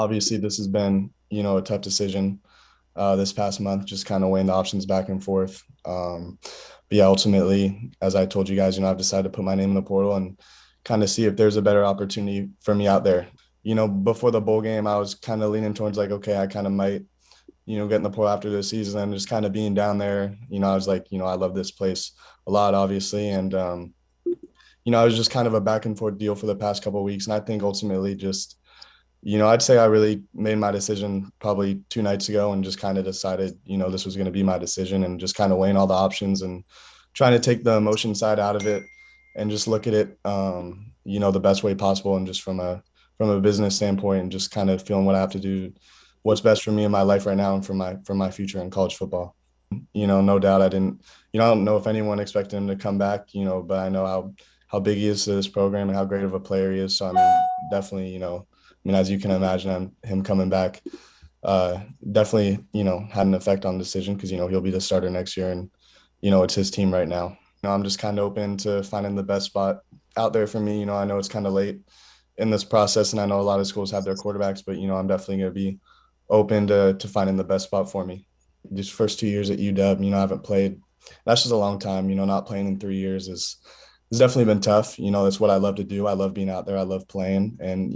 Obviously, this has been, a tough decision this past month, just kind of weighing the options back and forth. But yeah, ultimately, as I told you guys, I've decided to put my name in the portal and kind of see if there's a better opportunity for me out there. Before the bowl game, I was kind of leaning towards like, okay, I kind of might, get in the portal after this season and just kind of being down there. I was like, I love this place a lot, obviously. And, it was just kind of a back and forth deal for the past couple of weeks. And I think ultimately just, I'd say I really made my decision probably 2 nights ago and just kind of decided, this was going to be my decision and just kind of weighing all the options and trying to take the emotion side out of it and just look at it, the best way possible and just from a business standpoint and just kind of feeling what I have to do, what's best for me in my life right now and for my future in college football. No doubt I didn't, I don't know if anyone expected him to come back, but I know how big he is to this program and how great of a player he is. So I mean, definitely, as you can imagine, him coming back definitely, had an effect on the decision because, he'll be the starter next year and, it's his team right now. I'm just kind of open to finding the best spot out there for me. I know it's kind of late in this process and I know a lot of schools have their quarterbacks, but, I'm definitely going to be open to finding the best spot for me. These first 2 years at UW, I haven't played. That's just a long time, not playing in 3 years is it's definitely been tough. That's what I love to do. I love being out there. I love playing. And,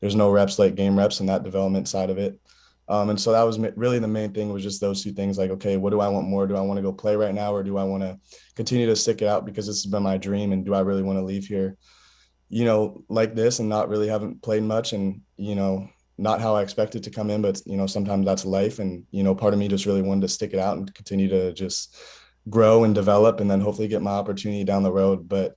there's no reps like game reps and that development side of it. And so that was really the main thing was just those two things like, okay, what do I want more? Do I want to go play right now or do I want to continue to stick it out because this has been my dream? And do I really want to leave here, like this and not really haven't played much and, not how I expected to come in, but, sometimes that's life. And, part of me just really wanted to stick it out and continue to just grow and develop and then hopefully get my opportunity down the road. But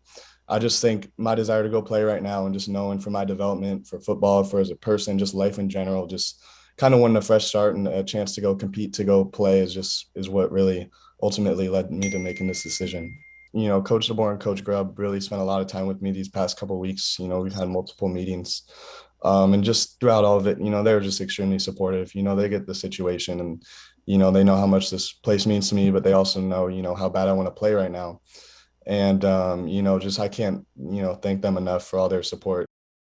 I just think my desire to go play right now and just knowing for my development for football, for as a person, just life in general, just kind of wanting a fresh start and a chance to go compete, to go play is what really ultimately led me to making this decision. Coach DeBoer and Coach Grubb really spent a lot of time with me these past couple of weeks. We've had multiple meetings. And just throughout all of it, they were just extremely supportive. They get the situation and, they know how much this place means to me, but they also know, how bad I want to play right now. And, just I can't, thank them enough for all their support.